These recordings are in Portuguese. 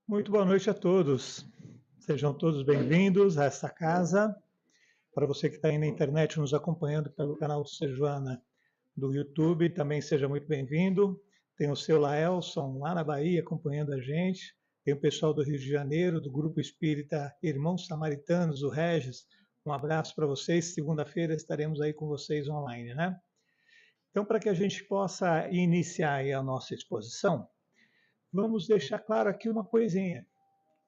Muito boa noite a todos. Sejam todos bem-vindos a esta casa. Para você que está aí na internet nos acompanhando pelo canal do Sejuana do YouTube, também seja muito bem-vindo. Tem o seu Laelson lá na Bahia acompanhando a gente. Tem o pessoal do Rio de Janeiro, do Grupo Espírita Irmãos Samaritanos, o Regis. Um abraço para vocês. Segunda-feira estaremos aí com vocês online, né? Então, para que a gente possa iniciar aí a nossa exposição, vamos deixar claro aqui uma coisinha.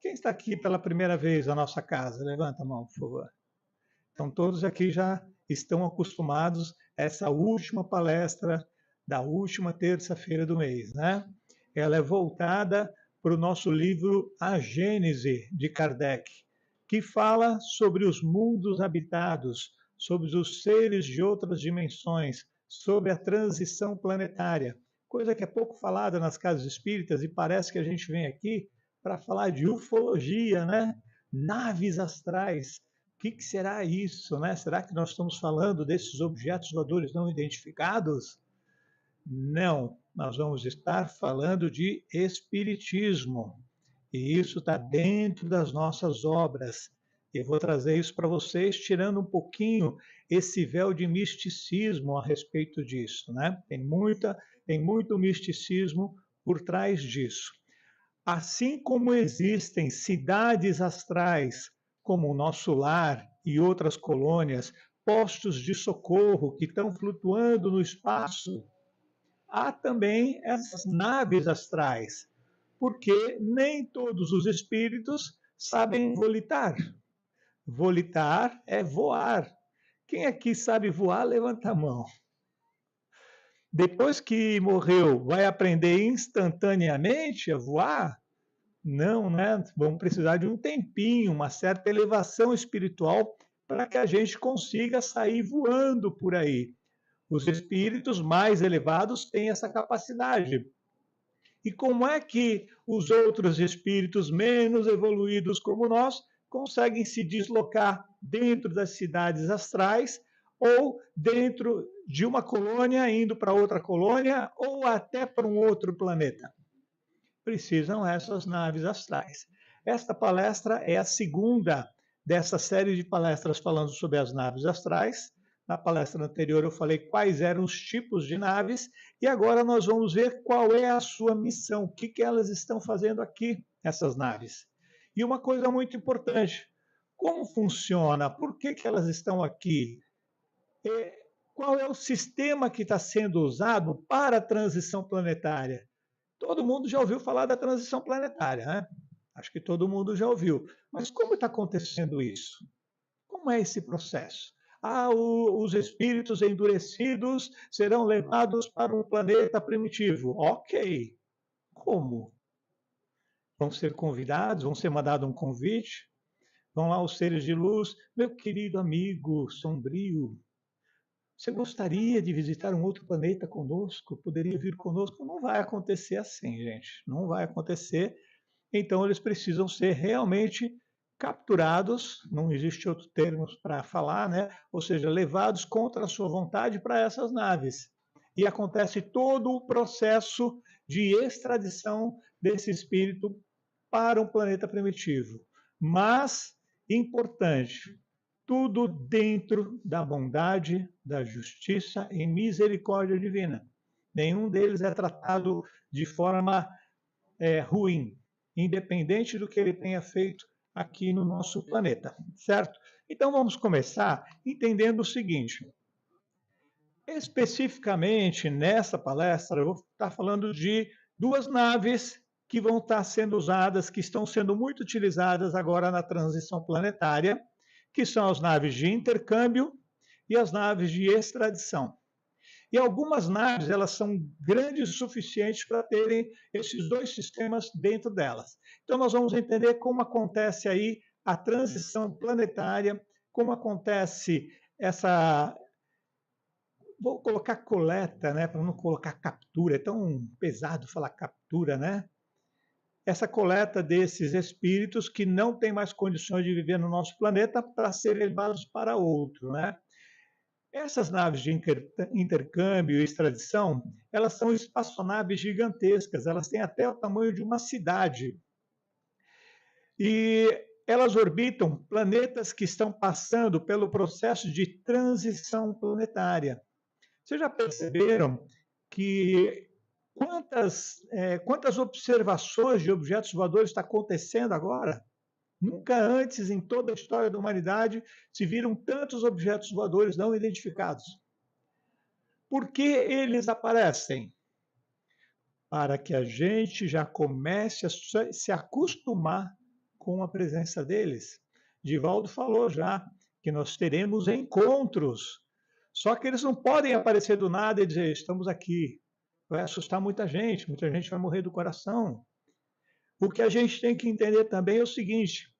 Quem está aqui pela primeira vez na nossa casa? Levanta a mão, por favor. Então, todos aqui já estão acostumados a essa última palestra da última terça-feira do mês, né? Ela é voltada para o nosso livro A Gênese, de Kardec, que fala sobre os mundos habitados, sobre os seres de outras dimensões, sobre a transição planetária, coisa que é pouco falada nas casas espíritas e parece que a gente vem aqui para falar de ufologia, né? Naves astrais. O que será isso, né? Será que nós estamos falando desses objetos voadores não identificados? Não, nós vamos estar falando de espiritismo. E isso está dentro das nossas obras. Eu vou trazer isso para vocês, tirando um pouquinho esse véu de misticismo a respeito disso, né? Tem muito misticismo por trás disso. Assim como existem cidades astrais, como o nosso lar e outras colônias, postos de socorro que estão flutuando no espaço, há também essas naves astrais, porque nem todos os espíritos sabem volitar. Volitar é voar. Quem aqui sabe voar, levanta a mão. Depois que morreu, vai aprender instantaneamente a voar? Não, né? Vamos precisar de um tempinho, uma certa elevação espiritual para que a gente consiga sair voando por aí. Os espíritos mais elevados têm essa capacidade. E como é que os outros espíritos menos evoluídos como nós conseguem se deslocar dentro das cidades astrais ou dentro de uma colônia indo para outra colônia ou até para um outro planeta? Precisam essas naves astrais. Esta palestra é a segunda dessa série de palestras falando sobre as naves astrais. Na palestra anterior eu falei quais eram os tipos de naves e agora nós vamos ver qual é a sua missão, o que elas estão fazendo aqui, essas naves. E uma coisa muito importante, como funciona? Por que elas estão aqui? Qual é o sistema que está sendo usado para a transição planetária? Todo mundo já ouviu falar da transição planetária, né? Acho que todo mundo já ouviu. Mas como está acontecendo isso? Como é esse processo? Os espíritos endurecidos serão levados para um planeta primitivo. Ok. Como? Vão ser convidados? Vão ser mandado um convite? Vão lá os seres de luz? Meu querido amigo sombrio, você gostaria de visitar um outro planeta conosco? Poderia vir conosco? Não vai acontecer assim, gente. Não vai acontecer. Então, eles precisam ser realmente capturados, não existe outro termo para falar, né? Ou seja, levados contra a sua vontade para essas naves. E acontece todo o processo de extradição desse espírito para um planeta primitivo. Mas, importante, tudo dentro da bondade, da justiça e misericórdia divina. Nenhum deles é tratado de forma ruim, independente do que ele tenha feito aqui no nosso planeta, certo? Então vamos começar entendendo o seguinte. Especificamente nessa palestra, eu vou estar falando de duas naves que vão estar sendo usadas, que estão sendo muito utilizadas agora na transição planetária, que são as naves de intercâmbio e as naves de extradição. E algumas naves, elas são grandes o suficientes para terem esses dois sistemas dentro delas. Então, nós vamos entender como acontece aí a transição planetária, como acontece essa... Vou colocar coleta, né, para não colocar captura, é tão pesado falar captura, né? Essa coleta desses espíritos que não têm mais condições de viver no nosso planeta para serem levados para outro, né? Essas naves de intercâmbio e extradição, elas são espaçonaves gigantescas, elas têm até o tamanho de uma cidade. E elas orbitam planetas que estão passando pelo processo de transição planetária. Vocês já perceberam que quantas observações de objetos voadores está acontecendo agora? Nunca antes, em toda a história da humanidade, se viram tantos objetos voadores não identificados. Por que eles aparecem? Para que a gente já comece a se acostumar com a presença deles. Divaldo falou já que nós teremos encontros. Só que eles não podem aparecer do nada e dizer, estamos aqui. Vai assustar muita gente vai morrer do coração. O que a gente tem que entender também é o seguinte,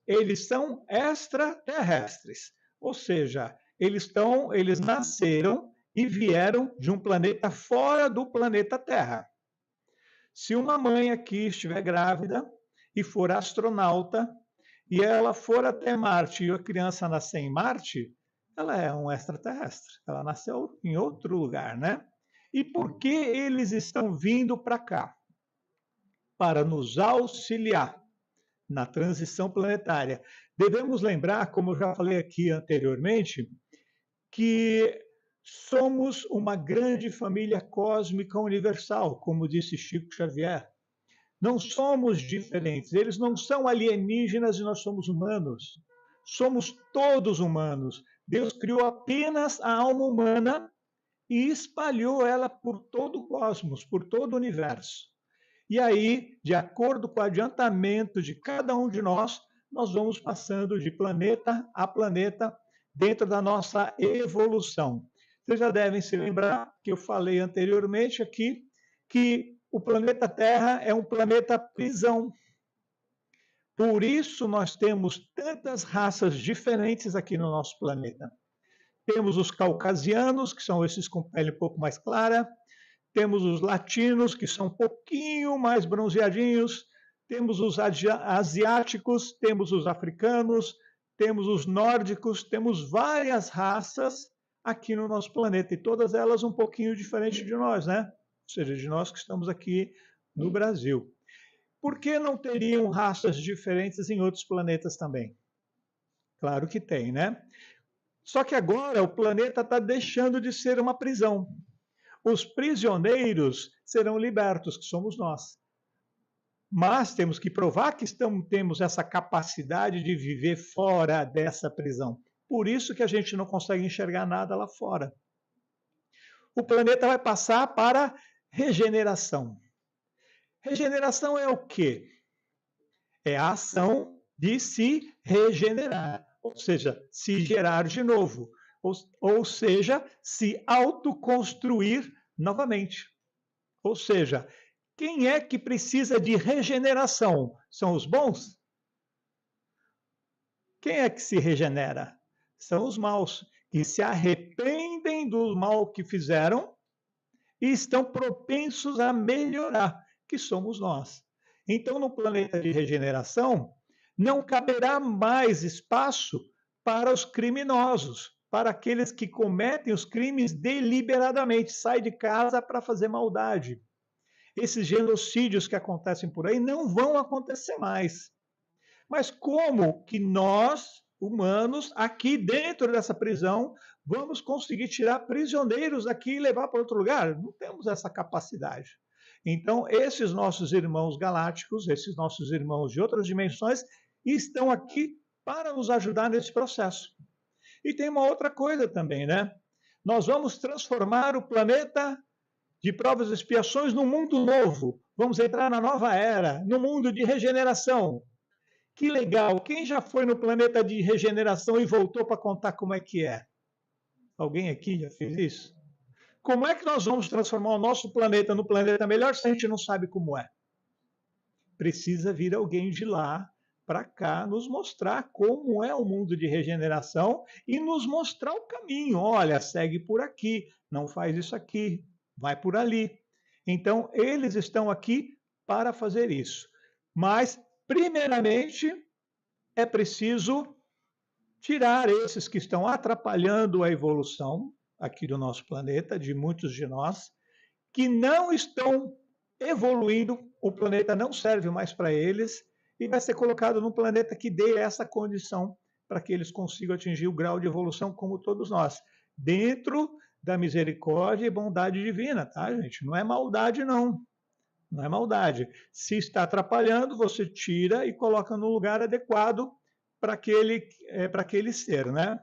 eles são extraterrestres, ou seja, eles nasceram e vieram de um planeta fora do planeta Terra. Se uma mãe aqui estiver grávida e for astronauta e ela for até Marte e a criança nascer em Marte, ela é um extraterrestre. Ela nasceu em outro lugar, né? E por que eles estão vindo para cá? Para nos auxiliar na transição planetária. Devemos lembrar, como eu já falei aqui anteriormente, que somos uma grande família cósmica universal, como disse Chico Xavier. Não somos diferentes, eles não são alienígenas e nós somos humanos. Somos todos humanos. Deus criou apenas a alma humana e espalhou ela por todo o cosmos, por todo o universo. E aí, de acordo com o adiantamento de cada um de nós, nós vamos passando de planeta a planeta dentro da nossa evolução. Vocês já devem se lembrar que eu falei anteriormente aqui que o planeta Terra é um planeta prisão. Por isso nós temos tantas raças diferentes aqui no nosso planeta. Temos os caucasianos, que são esses com pele um pouco mais clara, temos os latinos, que são um pouquinho mais bronzeadinhos, temos os asiáticos, temos os africanos, temos os nórdicos, temos várias raças aqui no nosso planeta, e todas elas um pouquinho diferentes de nós, né? Ou seja, de nós que estamos aqui no Brasil. Por que não teriam raças diferentes em outros planetas também? Claro que tem, né? Só que agora o planeta está deixando de ser uma prisão. Os prisioneiros serão libertos, que somos nós. Mas temos que provar que temos essa capacidade de viver fora dessa prisão. Por isso que a gente não consegue enxergar nada lá fora. O planeta vai passar para regeneração. Regeneração é o quê? É a ação de se regenerar, ou seja, se gerar de novo, ou seja, se autoconstruir novamente. Ou seja, quem é que precisa de regeneração? São os bons? Quem é que se regenera? São os maus, que se arrependem do mal que fizeram e estão propensos a melhorar, que somos nós. Então, no planeta de regeneração, não caberá mais espaço para os criminosos, para aqueles que cometem os crimes deliberadamente, saem de casa para fazer maldade. Esses genocídios que acontecem por aí não vão acontecer mais. Mas como que nós, humanos, aqui dentro dessa prisão, vamos conseguir tirar prisioneiros daqui e levar para outro lugar? Não temos essa capacidade. Então, esses nossos irmãos galácticos, esses nossos irmãos de outras dimensões, estão aqui para nos ajudar nesse processo. E tem uma outra coisa também, né? Nós vamos transformar o planeta de provas e expiações num mundo novo. Vamos entrar na nova era, no mundo de regeneração. Que legal! Quem já foi no planeta de regeneração e voltou para contar como é que é? Alguém aqui já fez isso? Como é que nós vamos transformar o nosso planeta no planeta melhor se a gente não sabe como é? Precisa vir alguém de lá para cá nos mostrar como é o mundo de regeneração e nos mostrar o caminho. Olha, segue por aqui, não faz isso aqui, vai por ali. Então, eles estão aqui para fazer isso. Mas, primeiramente, é preciso tirar esses que estão atrapalhando a evolução aqui do nosso planeta, de muitos de nós, que não estão evoluindo, o planeta não serve mais para eles, e vai ser colocado num planeta que dê essa condição para que eles consigam atingir o grau de evolução como todos nós, dentro da misericórdia e bondade divina, tá, gente? Não é maldade, não. Não é maldade. Se está atrapalhando, você tira e coloca no lugar adequado para aquele ser, né?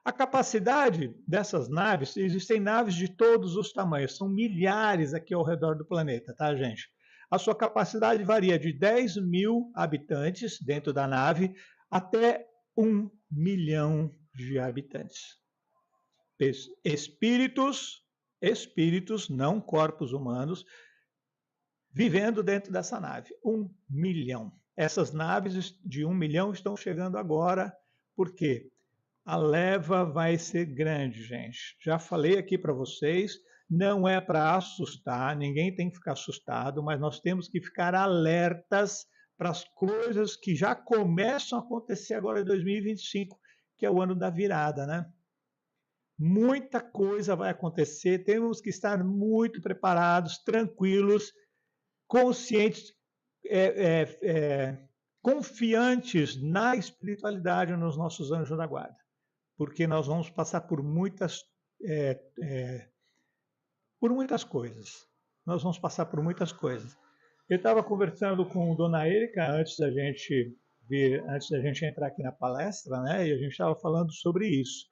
A capacidade dessas naves, existem naves de todos os tamanhos, são milhares aqui ao redor do planeta, tá, gente? A sua capacidade varia de 10.000 habitantes dentro da nave até 1 milhão de habitantes. Espíritos, não corpos humanos, vivendo dentro dessa nave. 1 milhão. Essas naves de 1 milhão estão chegando agora, por quê? A leva vai ser grande, gente. Já falei aqui para vocês, não é para assustar, ninguém tem que ficar assustado, mas nós temos que ficar alertas para as coisas que já começam a acontecer agora em 2025, que é o ano da virada, né? Muita coisa vai acontecer, temos que estar muito preparados, tranquilos, conscientes, confiantes na espiritualidade, nos nossos anjos da guarda, porque nós vamos passar por muitas coisas. Nós vamos passar por muitas coisas. Eu estava conversando com Dona Érica antes da gente entrar aqui na palestra, né? E a gente estava falando sobre isso.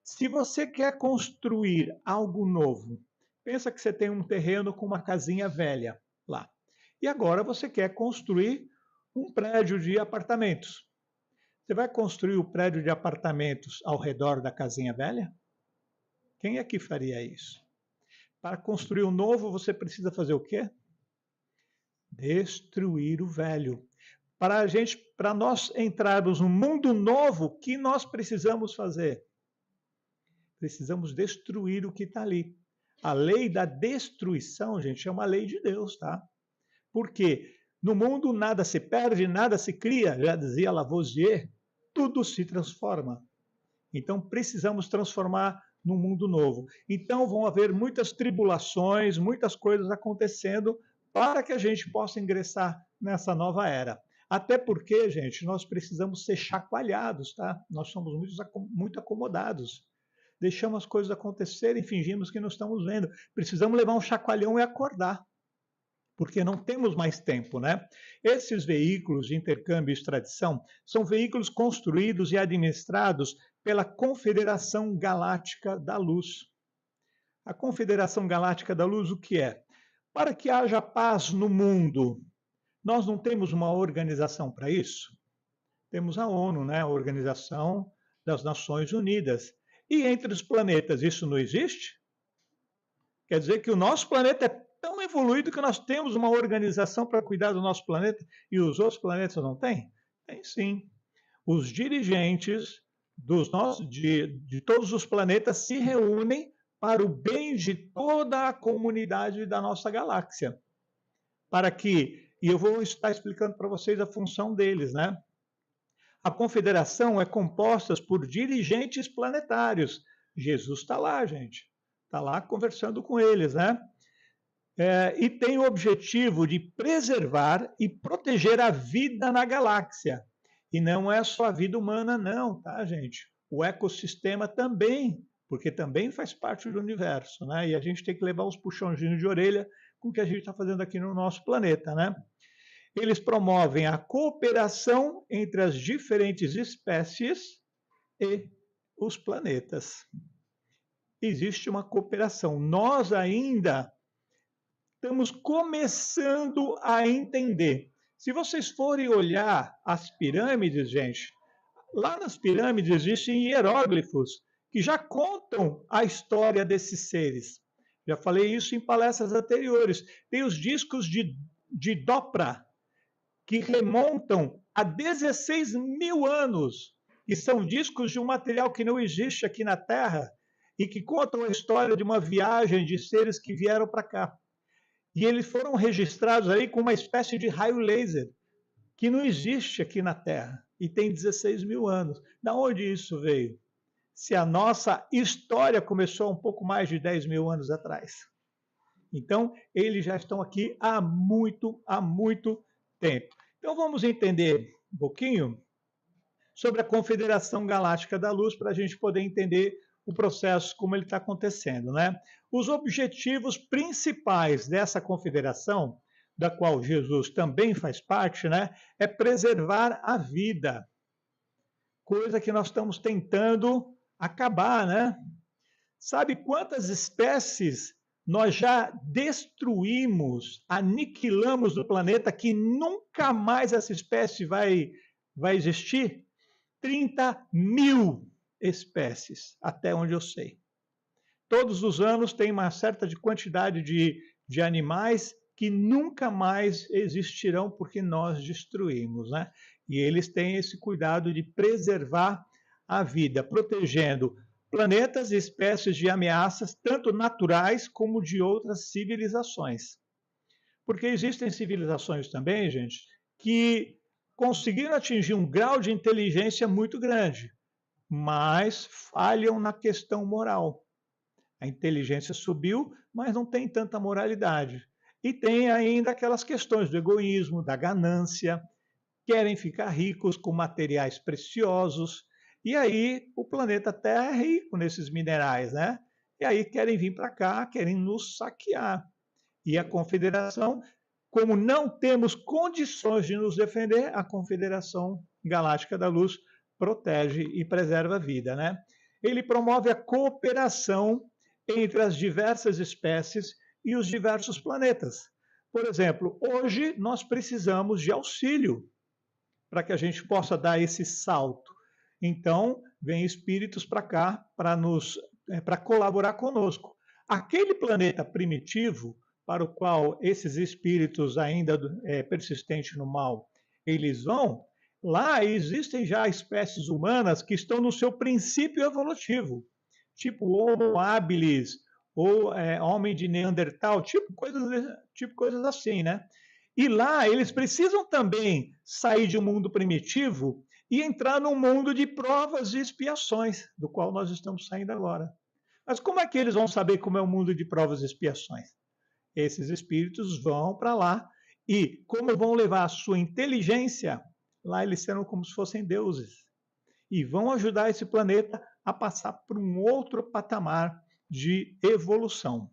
Se você quer construir algo novo, pensa que você tem um terreno com uma casinha velha lá. E agora você quer construir um prédio de apartamentos. Você vai construir o prédio de apartamentos ao redor da casinha velha? Quem é que faria isso? Para construir o novo, você precisa fazer o quê? Destruir o velho. Para nós entrarmos no mundo novo, o que nós precisamos fazer? Precisamos destruir o que está ali. A lei da destruição, gente, é uma lei de Deus, tá? Porque no mundo nada se perde, nada se cria, já dizia Lavoisier, tudo se transforma. Então precisamos transformar num mundo novo. Então vão haver muitas tribulações, muitas coisas acontecendo para que a gente possa ingressar nessa nova era. Até porque, gente, nós precisamos ser chacoalhados, tá? Nós somos muito acomodados. Deixamos as coisas acontecerem, fingimos que não estamos vendo. Precisamos levar um chacoalhão e acordar, porque não temos mais tempo, né? Esses veículos de intercâmbio e extradição são veículos construídos e administrados pela Confederação Galáctica da Luz. A Confederação Galáctica da Luz, o que é? Para que haja paz no mundo, nós não temos uma organização para isso? Temos a ONU, né? A Organização das Nações Unidas. E entre os planetas, isso não existe? Quer dizer que o nosso planeta é tão evoluído que nós temos uma organização para cuidar do nosso planeta e os outros planetas não têm? Tem sim. Os dirigentes de todos os planetas se reúnem para o bem de toda a comunidade da nossa galáxia. E eu vou estar explicando para vocês a função deles, né? A confederação é composta por dirigentes planetários. Jesus está lá, gente. Está lá conversando com eles, né? E tem o objetivo de preservar e proteger a vida na galáxia. E não é só a vida humana, não, tá, gente? O ecossistema também, porque também faz parte do universo, né? E a gente tem que levar uns puxãozinhos de orelha com o que a gente está fazendo aqui no nosso planeta, né? Eles promovem a cooperação entre as diferentes espécies e os planetas. Existe uma cooperação. Nós ainda estamos começando a entender. Se vocês forem olhar as pirâmides, gente, lá nas pirâmides existem hieróglifos que já contam a história desses seres. Já falei isso em palestras anteriores. Tem os discos de Dopra, que remontam a 16.000 anos, e são discos de um material que não existe aqui na Terra e que contam a história de uma viagem de seres que vieram para cá. E eles foram registrados aí com uma espécie de raio laser, que não existe aqui na Terra, e tem 16.000 anos. Da onde isso veio? Se a nossa história começou há um pouco mais de 10.000 anos atrás. Então, eles já estão aqui há muito tempo. Então vamos entender um pouquinho sobre a Confederação Galáctica da Luz para a gente poder entender o processo como ele está acontecendo, né? Os objetivos principais dessa confederação, da qual Jesus também faz parte, né, é preservar a vida, coisa que nós estamos tentando acabar, né? Sabe quantas espécies nós já destruímos, aniquilamos do planeta que nunca mais essa espécie vai existir? 30.000 espécies, até onde eu sei. Todos os anos tem uma certa quantidade de animais que nunca mais existirão porque nós destruímos, né? E eles têm esse cuidado de preservar a vida, protegendo planetas e espécies de ameaças, tanto naturais como de outras civilizações. Porque existem civilizações também, gente, que conseguiram atingir um grau de inteligência muito grande, mas falham na questão moral. A inteligência subiu, mas não tem tanta moralidade. E tem ainda aquelas questões do egoísmo, da ganância, querem ficar ricos com materiais preciosos, e aí o planeta Terra é rico nesses minerais, né? E aí querem vir para cá, querem nos saquear. E a Confederação, como não temos condições de nos defender, a Confederação Galáctica da Luz protege e preserva a vida, né? Ele promove a cooperação entre as diversas espécies e os diversos planetas. Por exemplo, hoje nós precisamos de auxílio para que a gente possa dar esse salto. Então, vem espíritos para cá para colaborar conosco. Aquele planeta primitivo para o qual esses espíritos ainda persistentes no mal, eles vão, lá existem já espécies humanas que estão no seu princípio evolutivo, tipo Homo habilis, ou homem de Neandertal, tipo coisas assim, né? E lá eles precisam também sair de um mundo primitivo e entrar num mundo de provas e expiações, do qual nós estamos saindo agora. Mas como é que eles vão saber como é o mundo de provas e expiações? Esses espíritos vão para lá e, como vão levar a sua inteligência, lá eles serão como se fossem deuses. E vão ajudar esse planeta a passar por um outro patamar de evolução.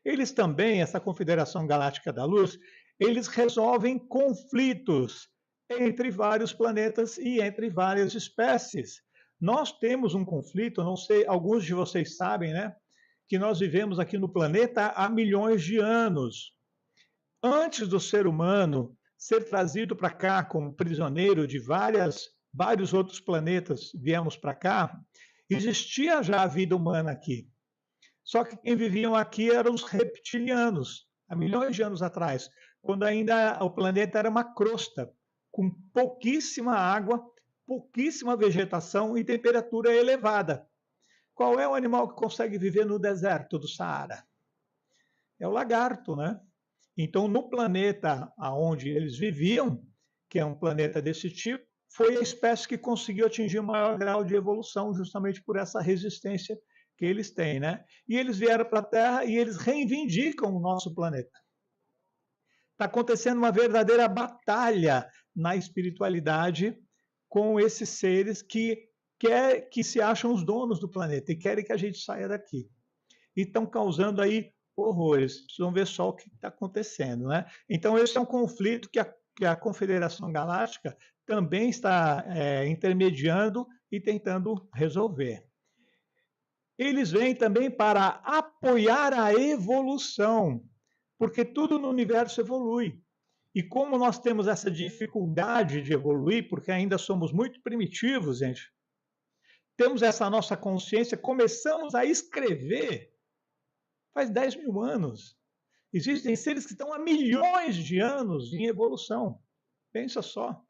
Eles também, essa Confederação Galáctica da Luz, eles resolvem conflitos entre vários planetas e entre várias espécies. Nós temos um conflito, não sei, alguns de vocês sabem, né? Que nós vivemos aqui no planeta há milhões de anos. Antes do ser humano ser trazido para cá como prisioneiro de vários outros planetas, viemos para cá, existia já a vida humana aqui. Só que quem viviam aqui eram os reptilianos, há milhões de anos atrás, quando ainda o planeta era uma crosta, com pouquíssima água, pouquíssima vegetação e temperatura elevada. Qual é o animal que consegue viver no deserto do Saara? É o lagarto, né? Então, no planeta onde eles viviam, que é um planeta desse tipo, foi a espécie que conseguiu atingir o maior grau de evolução, justamente por essa resistência que eles têm, né? E eles vieram para a Terra e eles reivindicam o nosso planeta. Está acontecendo uma verdadeira batalha na espiritualidade com esses seres que se acham os donos do planeta e querem que a gente saia daqui. E estão causando aí horrores. Vocês vão ver só o que está acontecendo, né? Então, esse é um conflito que a Confederação Galáctica também está intermediando e tentando resolver. Eles vêm também para apoiar a evolução, porque tudo no universo evolui. E como nós temos essa dificuldade de evoluir, porque ainda somos muito primitivos, gente, temos essa nossa consciência, começamos a escrever faz 10.000 anos. Existem seres que estão há milhões de anos em evolução. Pensa só.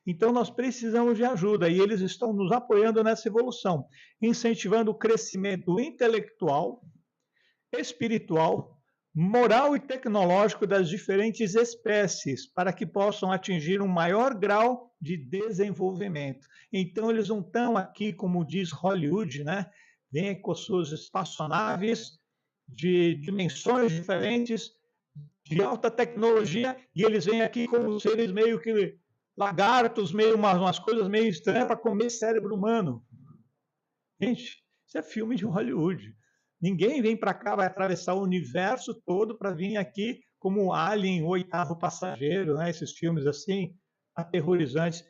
Então nós precisamos de ajuda e eles estão nos apoiando nessa evolução, incentivando o crescimento intelectual, espiritual, moral e tecnológico das diferentes espécies, para que possam atingir um maior grau de desenvolvimento. Então eles não estão aqui, como diz Hollywood, né? Vêm com suas espaçonaves de dimensões diferentes, de alta tecnologia, e eles vêm aqui como seres meio que lagartos, meio umas coisas meio estranhas para comer cérebro humano. Gente, isso é filme de Hollywood. Ninguém vem para cá, vai atravessar o universo todo para vir aqui como Alien, o oitavo passageiro, né? Esses filmes assim, aterrorizantes.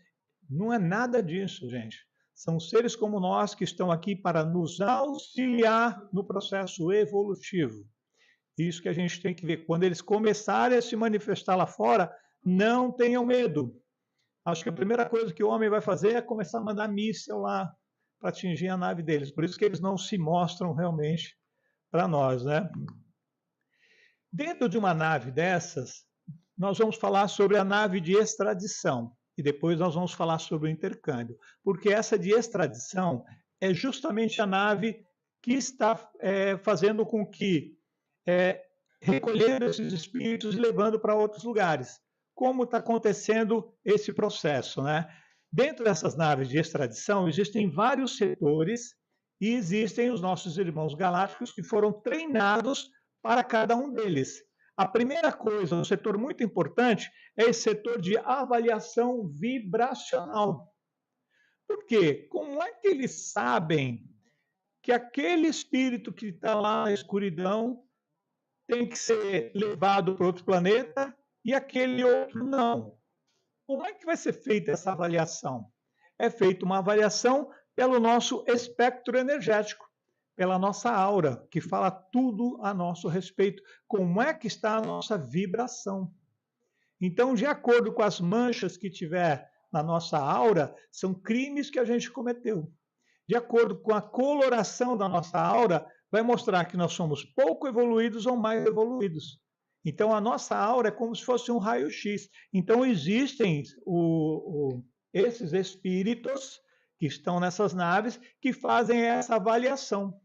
Não é nada disso, gente. São seres como nós que estão aqui para nos auxiliar no processo evolutivo. Isso que a gente tem que ver. Quando eles começarem a se manifestar lá fora, não tenham medo. Acho que a primeira coisa que o homem vai fazer é começar a mandar míssil lá para atingir a nave deles. Por isso que eles não se mostram realmente para nós, né? Dentro de uma nave dessas, nós vamos falar sobre a nave de extradição e depois nós vamos falar sobre o intercâmbio, porque essa de extradição é justamente a nave que está fazendo com que recolhendo esses espíritos e levando para outros lugares. Como está acontecendo esse processo, né? Dentro dessas naves de extradição existem vários setores e existem os nossos irmãos galácticos que foram treinados para cada um deles. A primeira coisa, um setor muito importante, é esse setor de avaliação vibracional. Por quê? Como é que eles sabem que aquele espírito que está lá na escuridão tem que ser levado para outro planeta e aquele outro não? Como é que vai ser feita essa avaliação? É feita uma avaliação pelo nosso espectro energético, pela nossa aura, que fala tudo a nosso respeito. Como é que está a nossa vibração? Então, de acordo com as manchas que tiver na nossa aura, são crimes que a gente cometeu. De acordo com a coloração da nossa aura, vai mostrar que nós somos pouco evoluídos ou mais evoluídos. Então, a nossa aura é como se fosse um raio-x. Então, existem esses espíritos que estão nessas naves que fazem essa avaliação,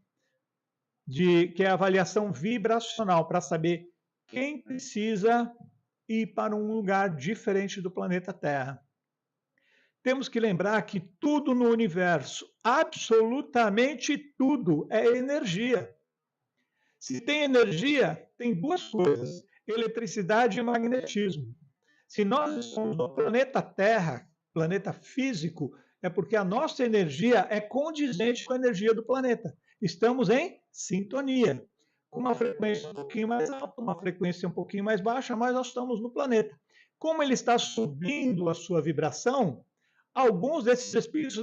que é a avaliação vibracional, para saber quem precisa ir para um lugar diferente do planeta Terra. Temos que lembrar que tudo no universo, absolutamente tudo, é energia. Se tem energia, tem duas coisas: eletricidade e magnetismo. Se nós estamos no planeta Terra, planeta físico, é porque a nossa energia é condizente com a energia do planeta. Estamos em sintonia, com uma frequência um pouquinho mais alta, uma frequência um pouquinho mais baixa, mas nós estamos no planeta. Como ele está subindo a sua vibração, alguns desses espíritos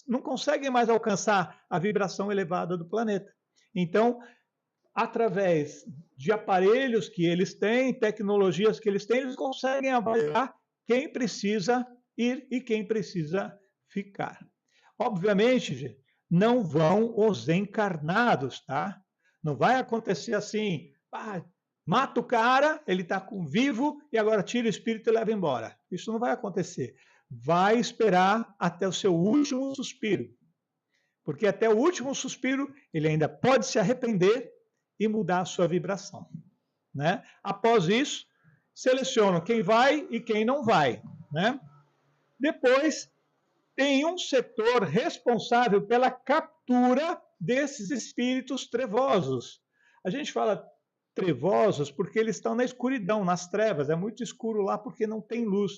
não conseguem mais alcançar a vibração elevada do planeta. Então, através de aparelhos que eles têm, tecnologias que eles têm, eles conseguem avaliar quem precisa ir e quem precisa ficar. Obviamente, gente, não vão os encarnados, tá? Não vai acontecer assim, mata o cara, ele está vivo e agora tira o espírito e leva embora. Isso não vai acontecer. Vai esperar até o seu último suspiro. Porque até o último suspiro ele ainda pode se arrepender e mudar a sua vibração, né? Após isso, selecionam quem vai e quem não vai, né? Depois, tem um setor responsável pela captura desses espíritos trevosos. A gente fala trevosos porque eles estão na escuridão, nas trevas, é muito escuro lá porque não tem luz,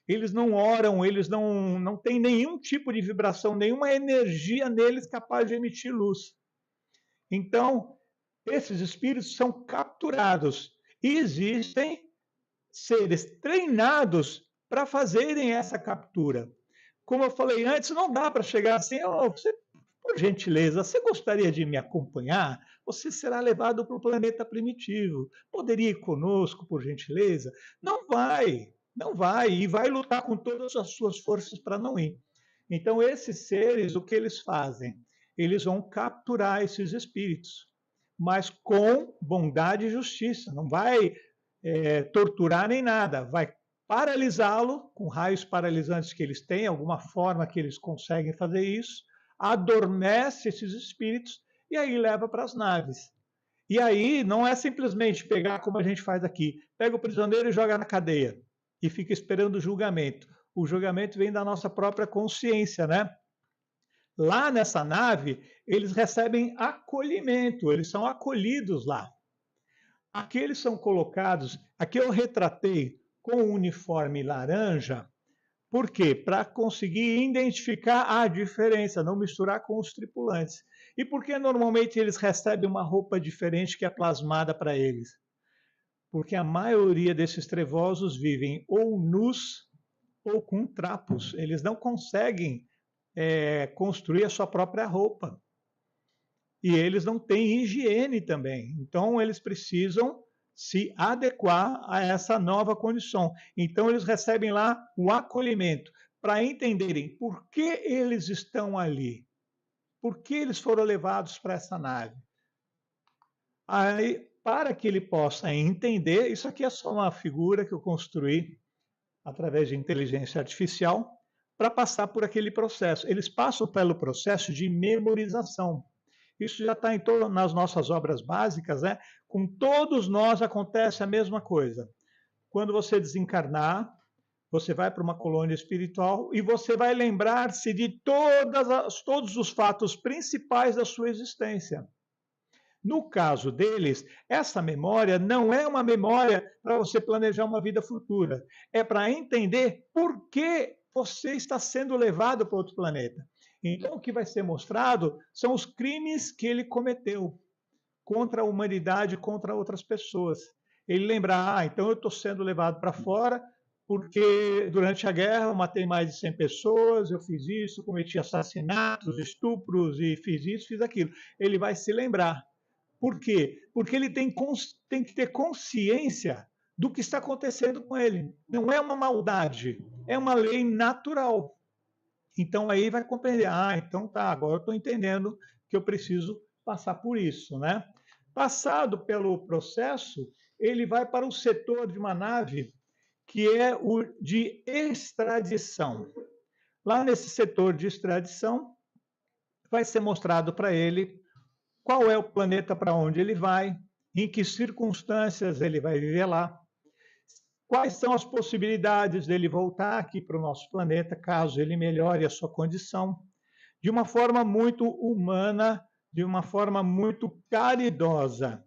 eles não oram, eles não têm nenhum tipo de vibração, nenhuma energia neles capaz de emitir luz. Então, esses espíritos são capturados e existem seres treinados para fazerem essa captura. Como eu falei antes, não dá para chegar assim, por gentileza, você gostaria de me acompanhar? Você será levado para o planeta primitivo. Poderia ir conosco, por gentileza? Não vai, e vai lutar com todas as suas forças para não ir. Então, esses seres, o que eles fazem? Eles vão capturar esses espíritos, mas com bondade e justiça. Não vai torturar nem nada, vai paralisá-lo com raios paralisantes que eles têm, alguma forma que eles conseguem fazer isso, adormece esses espíritos e aí leva para as naves. E aí não é simplesmente pegar como a gente faz aqui, pega o prisioneiro e joga na cadeia e fica esperando o julgamento. O julgamento vem da nossa própria consciência, né? Lá nessa nave, eles recebem acolhimento, eles são acolhidos lá. Aqueles são colocados, aqui eu retratei com o uniforme laranja, por quê? Para conseguir identificar a diferença, não misturar com os tripulantes. E por que normalmente eles recebem uma roupa diferente que é plasmada para eles? Porque a maioria desses trevosos vivem ou nus ou com trapos. Eles não conseguem construir a sua própria roupa. E eles não têm higiene também. Então, eles precisam se adequar a essa nova condição. Então, eles recebem lá o acolhimento para entenderem por que eles estão ali, por que eles foram levados para essa nave. Aí, para que ele possa entender, isso aqui é só uma figura que eu construí através de inteligência artificial para passar por aquele processo. Eles passam pelo processo de memorização. Isso já está nas nossas obras básicas, né? Com todos nós acontece a mesma coisa. Quando você desencarnar, você vai para uma colônia espiritual e você vai lembrar-se de todos os fatos principais da sua existência. No caso deles, essa memória não é uma memória para você planejar uma vida futura. É para entender por que você está sendo levado para outro planeta. Então, o que vai ser mostrado são os crimes que ele cometeu contra a humanidade, contra outras pessoas. Ele lembra, então eu estou sendo levado para fora porque durante a guerra eu matei mais de 100 pessoas, eu fiz isso, cometi assassinatos, estupros e fiz isso, fiz aquilo. Ele vai se lembrar. Por quê? Porque ele tem que ter consciência do que está acontecendo com ele. Não é uma maldade, é uma lei natural. Então aí vai compreender, então tá, agora eu estou entendendo que eu preciso passar por isso, né? Passado pelo processo, ele vai para o setor de uma nave que é o de extradição. Lá nesse setor de extradição, vai ser mostrado para ele qual é o planeta para onde ele vai, em que circunstâncias ele vai viver lá, quais são as possibilidades dele voltar aqui para o nosso planeta, caso ele melhore a sua condição, de uma forma muito humana, de uma forma muito caridosa.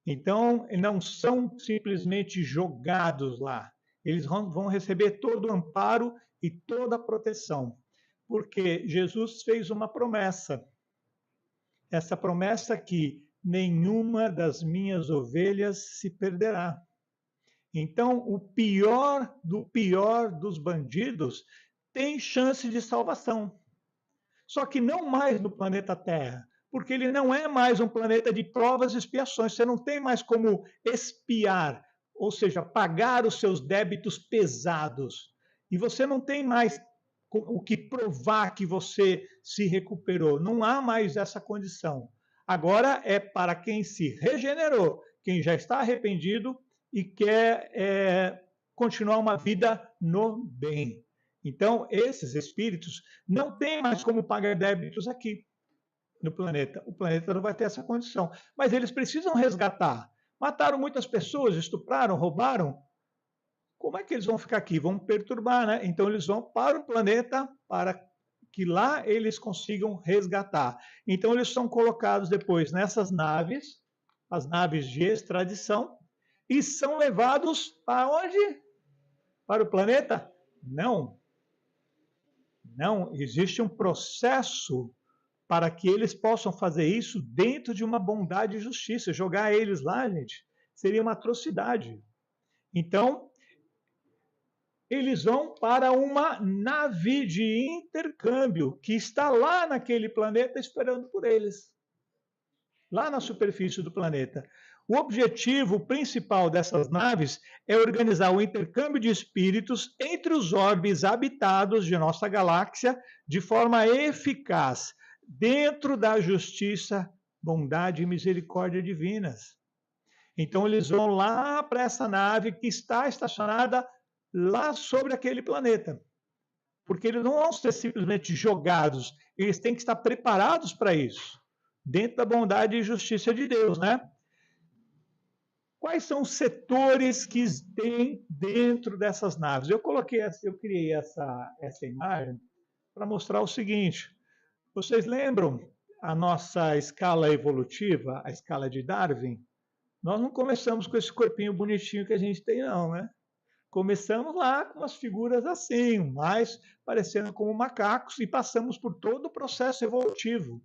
Então, não são simplesmente jogados lá. Eles vão receber todo o amparo e toda a proteção, porque Jesus fez uma promessa. Essa promessa que nenhuma das minhas ovelhas se perderá. Então, o pior dos bandidos tem chance de salvação. Só que não mais no planeta Terra, porque ele não é mais um planeta de provas e expiações. Você não tem mais como expiar, ou seja, pagar os seus débitos pesados. E você não tem mais o que provar que você se recuperou. Não há mais essa condição. Agora é para quem se regenerou, quem já está arrependido e quer continuar uma vida no bem. Então, esses espíritos não têm mais como pagar débitos aqui no planeta. O planeta não vai ter essa condição. Mas eles precisam resgatar. Mataram muitas pessoas, estupraram, roubaram. Como é que eles vão ficar aqui? Vão perturbar, né? Então, eles vão para o planeta para que lá eles consigam resgatar. Então, eles são colocados depois nessas naves, as naves de extradição, e são levados para onde? Para o planeta? Não. Não, existe um processo para que eles possam fazer isso dentro de uma bondade e justiça. Jogar eles lá, gente, seria uma atrocidade. Então, eles vão para uma nave de intercâmbio que está lá naquele planeta esperando por eles. Lá na superfície do planeta. O objetivo principal dessas naves é organizar o intercâmbio de espíritos entre os orbes habitados de nossa galáxia de forma eficaz, dentro da justiça, bondade e misericórdia divinas. Então, eles vão lá para essa nave que está estacionada lá sobre aquele planeta. Porque eles não vão ser simplesmente jogados, eles têm que estar preparados para isso, dentro da bondade e justiça de Deus, né? Quais são os setores que tem dentro dessas naves? Eu criei essa imagem para mostrar o seguinte. Vocês lembram a nossa escala evolutiva, a escala de Darwin? Nós não começamos com esse corpinho bonitinho que a gente tem, não, né? Começamos lá com umas figuras assim, mais parecendo como macacos, e passamos por todo o processo evolutivo.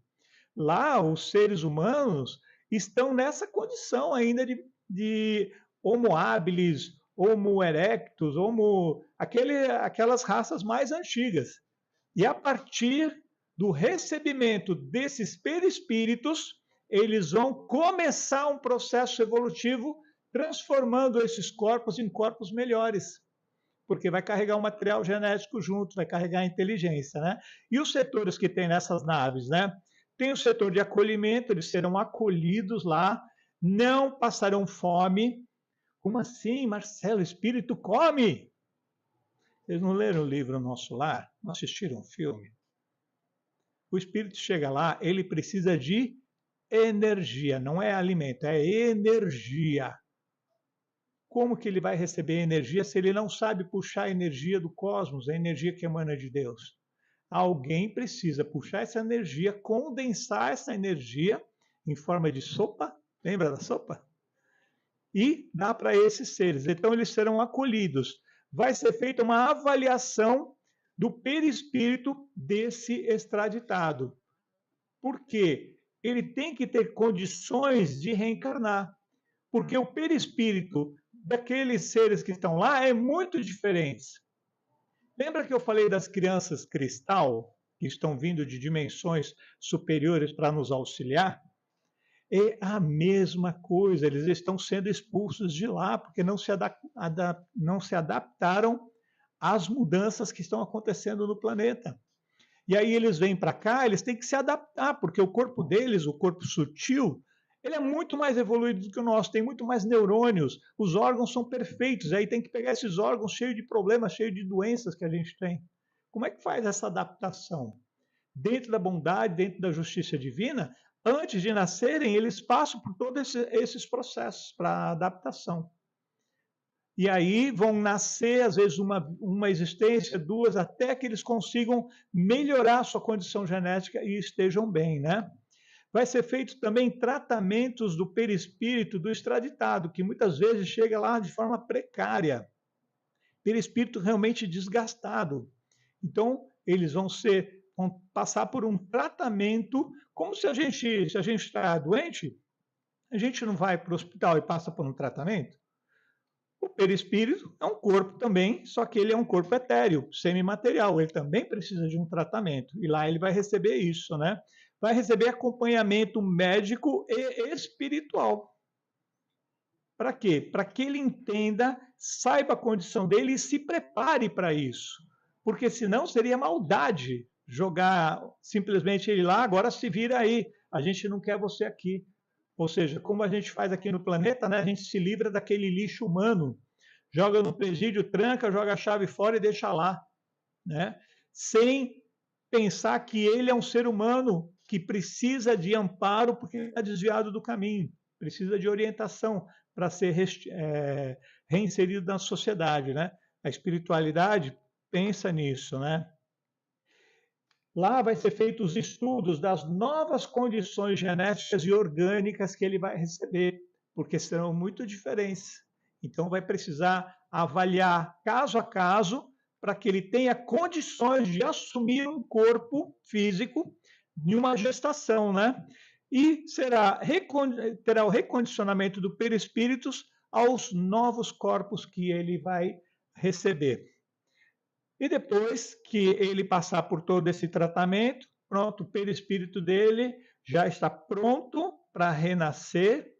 Lá, os seres humanos estão nessa condição ainda de Homo habilis, Homo erectus, aquelas raças mais antigas. E a partir do recebimento desses perispíritos, eles vão começar um processo evolutivo transformando esses corpos em corpos melhores, porque vai carregar o material genético junto, vai carregar a inteligência, né? E os setores que tem nessas naves, né? Tem o setor de acolhimento, eles serão acolhidos lá, não passarão fome. Como assim, Marcelo? Espírito come? Vocês não leram o livro Nosso Lar? Não assistiram o filme? O espírito chega lá, ele precisa de energia, não é alimento, é energia. Como que ele vai receber energia se ele não sabe puxar a energia do cosmos, a energia que emana de Deus? Alguém precisa puxar essa energia, condensar essa energia em forma de sopa, lembra da sopa? E dar para esses seres. Então eles serão acolhidos. Vai ser feita uma avaliação do perispírito desse extraditado. Por quê? Ele tem que ter condições de reencarnar. Porque o perispírito daqueles seres que estão lá é muito diferente. Lembra que eu falei das crianças cristal, que estão vindo de dimensões superiores para nos auxiliar? É a mesma coisa, eles estão sendo expulsos de lá, porque não se adaptaram às mudanças que estão acontecendo no planeta. E aí eles vêm para cá, eles têm que se adaptar, porque o corpo deles, o corpo sutil, ele é muito mais evoluído do que o nosso, tem muito mais neurônios, os órgãos são perfeitos, aí tem que pegar esses órgãos cheios de problemas, cheios de doenças que a gente tem. Como é que faz essa adaptação? Dentro da bondade, dentro da justiça divina, antes de nascerem, eles passam por todos esses processos para adaptação. E aí vão nascer, às vezes, uma existência, duas, até que eles consigam melhorar a sua condição genética e estejam bem, né? Vai ser feito também tratamentos do perispírito do extraditado, que muitas vezes chega lá de forma precária. Perispírito realmente desgastado. Então, eles vão passar por um tratamento, como se a gente está doente, a gente não vai para o hospital e passa por um tratamento. O perispírito é um corpo também, só que ele é um corpo etéreo, semimaterial. Ele também precisa de um tratamento. E lá ele vai receber isso, né? Vai receber acompanhamento médico e espiritual. Para quê? Para que ele entenda, saiba a condição dele e se prepare para isso. Porque senão seria maldade jogar simplesmente ele lá, agora se vira aí. A gente não quer você aqui. Ou seja, como a gente faz aqui no planeta, né? A gente se livra daquele lixo humano. Joga no presídio, tranca, joga a chave fora e deixa lá. Né? Sem pensar que ele é um ser humano que precisa de amparo porque está desviado do caminho, precisa de orientação para ser reinserido na sociedade, né? A espiritualidade pensa nisso, né? Lá vai ser feitos os estudos das novas condições genéticas e orgânicas que ele vai receber, porque serão muito diferentes. Então vai precisar avaliar caso a caso para que ele tenha condições de assumir um corpo físico de uma gestação, né? E terá o recondicionamento do perispíritos aos novos corpos que ele vai receber. E depois que ele passar por todo esse tratamento, pronto, o perispírito dele já está pronto para renascer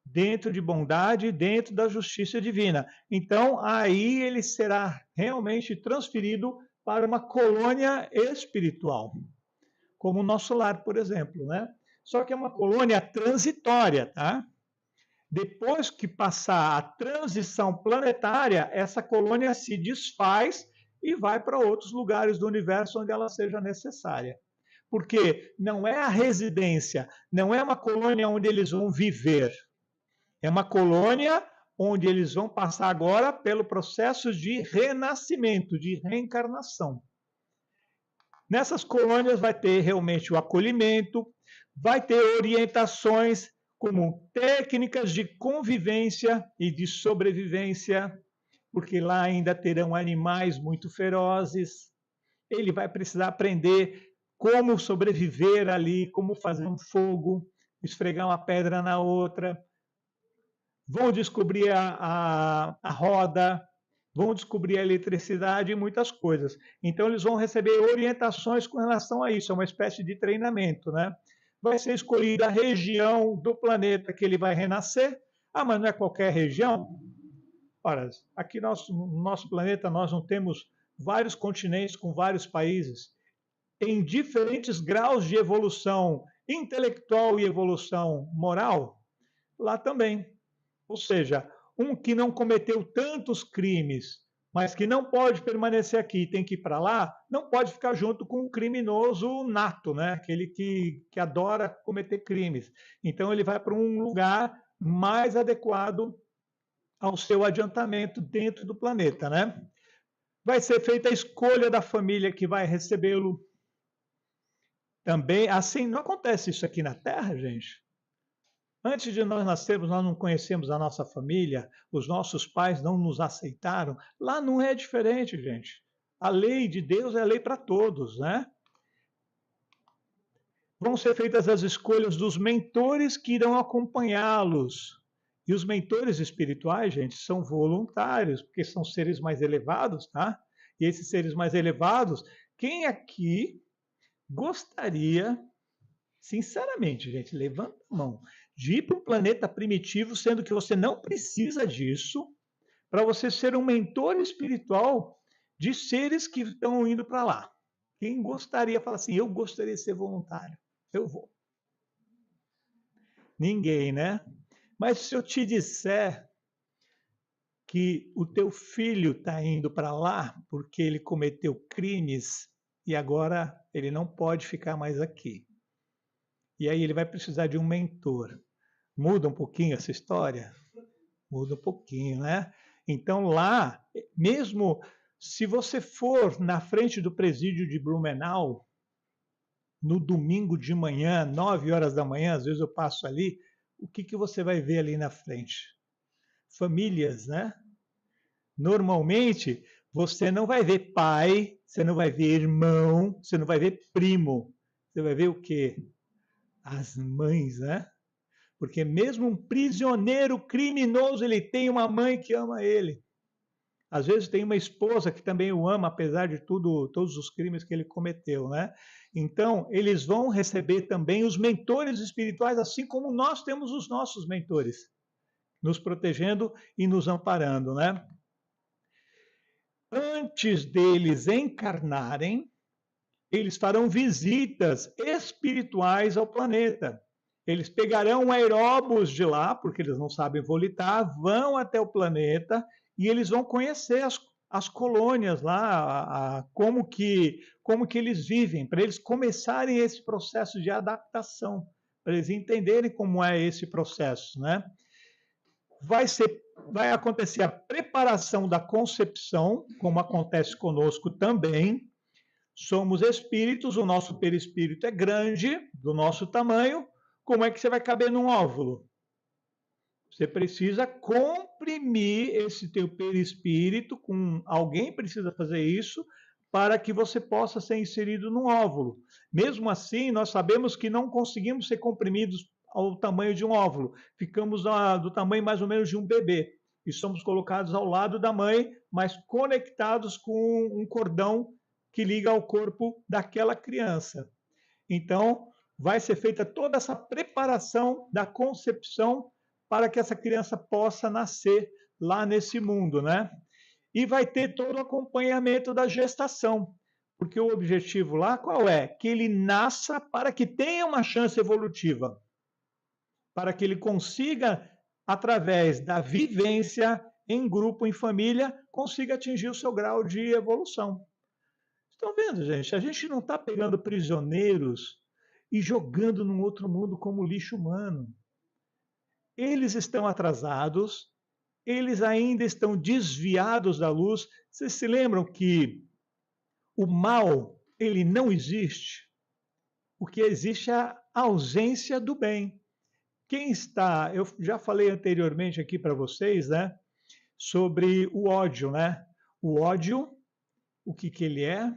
dentro de bondade, dentro da justiça divina. Então, aí ele será realmente transferido para uma colônia espiritual, como o Nosso Lar, por exemplo, né? Só que é uma colônia transitória, tá? Depois que passar a transição planetária, essa colônia se desfaz e vai para outros lugares do universo onde ela seja necessária. Porque não é a residência, não é uma colônia onde eles vão viver. É uma colônia onde eles vão passar agora pelo processo de renascimento, de reencarnação. Nessas colônias vai ter realmente o acolhimento, vai ter orientações, como técnicas de convivência e de sobrevivência, porque lá ainda terão animais muito ferozes. Ele vai precisar aprender como sobreviver ali, como fazer um fogo, esfregar uma pedra na outra. Vão descobrir a roda, vão descobrir a eletricidade e muitas coisas. Então, eles vão receber orientações com relação a isso, é uma espécie de treinamento, né? Vai ser escolhida a região do planeta que ele vai renascer. Ah, mas não é qualquer região? Ora, aqui no nosso planeta nós não temos vários continentes com vários países em diferentes graus de evolução intelectual e evolução moral? Lá também. Ou seja, um que não cometeu tantos crimes, mas que não pode permanecer aqui, tem que ir para lá, não pode ficar junto com um criminoso nato, né? Aquele que adora cometer crimes. Então ele vai para um lugar mais adequado ao seu adiantamento dentro do planeta, né? Vai ser feita a escolha da família que vai recebê-lo. Também, assim, não acontece isso aqui na Terra, gente. Antes de nós nascermos, nós não conhecemos a nossa família, os nossos pais não nos aceitaram. Lá não é diferente, gente. A lei de Deus é lei para todos, né? Vão ser feitas as escolhas dos mentores que irão acompanhá-los. E os mentores espirituais, gente, são voluntários, porque são seres mais elevados, tá? E esses seres mais elevados, quem aqui gostaria, sinceramente, gente, levanta a mão, de ir para um planeta primitivo, sendo que você não precisa disso, para você ser um mentor espiritual de seres que estão indo para lá? Quem gostaria, fala assim, eu gostaria de ser voluntário, eu vou. Ninguém, né? Mas se eu te disser que o teu filho está indo para lá porque ele cometeu crimes e agora ele não pode ficar mais aqui. E aí ele vai precisar de um mentor. Muda um pouquinho essa história? Muda um pouquinho, né? Então lá, mesmo se você for na frente do presídio de Blumenau, no domingo de manhã, 9 horas da manhã, às vezes eu passo ali, o que você vai ver ali na frente? Famílias, né? Normalmente, você não vai ver pai, você não vai ver irmão, você não vai ver primo. Você vai ver o quê? As mães, né? Porque mesmo um prisioneiro criminoso, ele tem uma mãe que ama ele. Às vezes tem uma esposa que também o ama, apesar de tudo, todos os crimes que ele cometeu, né? Então, eles vão receber também os mentores espirituais, assim como nós temos os nossos mentores, nos protegendo e nos amparando, né? Antes deles encarnarem, eles farão visitas espirituais ao planeta. Eles pegarão aeróbus de lá, porque eles não sabem volitar, vão até o planeta e eles vão conhecer as colônias lá, como que eles vivem, para eles começarem esse processo de adaptação, para eles entenderem como é esse processo, né? Vai acontecer a preparação da concepção, como acontece conosco também. Somos espíritos, o nosso perispírito é grande, do nosso tamanho. Como é que você vai caber num óvulo? Você precisa comprimir esse teu perispírito, alguém precisa fazer isso para que você possa ser inserido num óvulo. Mesmo assim, nós sabemos que não conseguimos ser comprimidos ao tamanho de um óvulo. Ficamos do tamanho mais ou menos de um bebê. E somos colocados ao lado da mãe, mas conectados com um cordão que liga ao corpo daquela criança. Então, vai ser feita toda essa preparação da concepção para que essa criança possa nascer lá nesse mundo, né? E vai ter todo o acompanhamento da gestação, porque o objetivo lá qual é? Que ele nasça para que tenha uma chance evolutiva, para que ele consiga, através da vivência em grupo, em família, consiga atingir o seu grau de evolução. Estão vendo, gente? A gente não está pegando prisioneiros e jogando num outro mundo como lixo humano. Eles estão atrasados, eles ainda estão desviados da luz. Vocês se lembram que o mal, ele não existe? O que existe é a ausência do bem. quem está, eu já falei anteriormente aqui para vocês, né, sobre o ódio, né? O ódio, o que que ele é?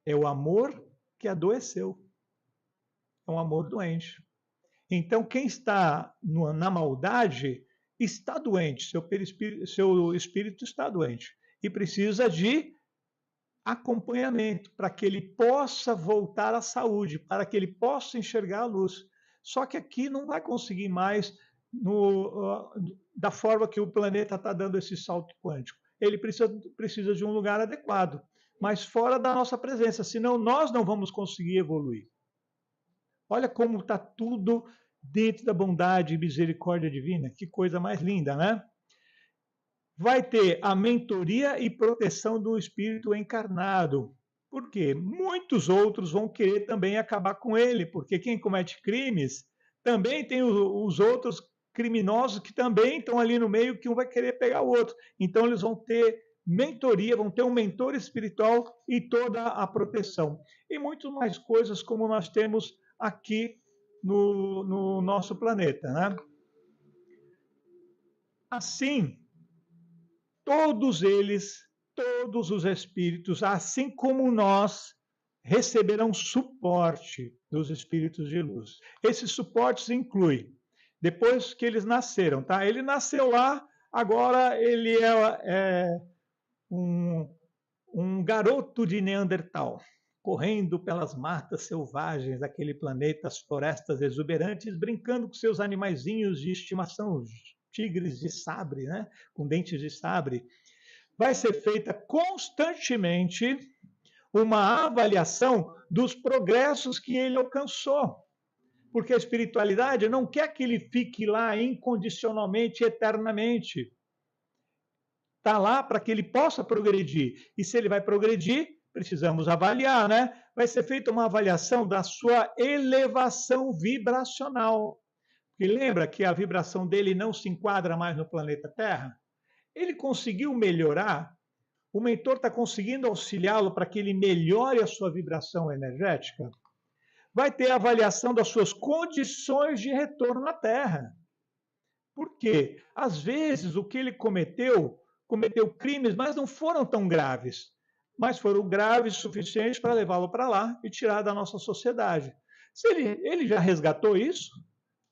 É o amor que adoeceu. É um amor doente. Então, quem está na maldade está doente, seu espírito está doente e precisa de acompanhamento para que ele possa voltar à saúde, para que ele possa enxergar a luz. Só que aqui não vai conseguir mais da forma que o planeta está dando esse salto quântico. Ele precisa de um lugar adequado, mas fora da nossa presença, senão nós não vamos conseguir evoluir. Olha como está tudo dentro da bondade e misericórdia divina. Que coisa mais linda, né? Vai ter a mentoria e proteção do espírito encarnado. Por quê? Muitos outros vão querer também acabar com ele, porque quem comete crimes também tem os outros criminosos que também estão ali no meio, que um vai querer pegar o outro. Então eles vão ter mentoria, vão ter um mentor espiritual e toda a proteção. E muito mais coisas como nós temos aqui no nosso planeta, né? Assim, todos eles, todos os espíritos, assim como nós, receberão suporte dos espíritos de luz. Esses suportes incluem, depois que eles nasceram, tá? Ele nasceu lá, agora ele é um garoto de Neandertal, correndo pelas matas selvagens daquele planeta, as florestas exuberantes, brincando com seus animaizinhos de estimação, tigres de sabre, né? Com dentes de sabre. Vai ser feita constantemente uma avaliação dos progressos que ele alcançou. Porque a espiritualidade não quer que ele fique lá incondicionalmente, eternamente. Está lá para que ele possa progredir. E se ele vai progredir, precisamos avaliar, né? Vai ser feita uma avaliação da sua elevação vibracional. Porque lembra que a vibração dele não se enquadra mais no planeta Terra? Ele conseguiu melhorar? O mentor está conseguindo auxiliá-lo para que ele melhore a sua vibração energética? Vai ter a avaliação das suas condições de retorno à Terra. Por quê? Às vezes o que ele cometeu crimes, mas não foram tão graves, mas foram graves o suficiente para levá-lo para lá e tirar da nossa sociedade. Se ele já resgatou isso,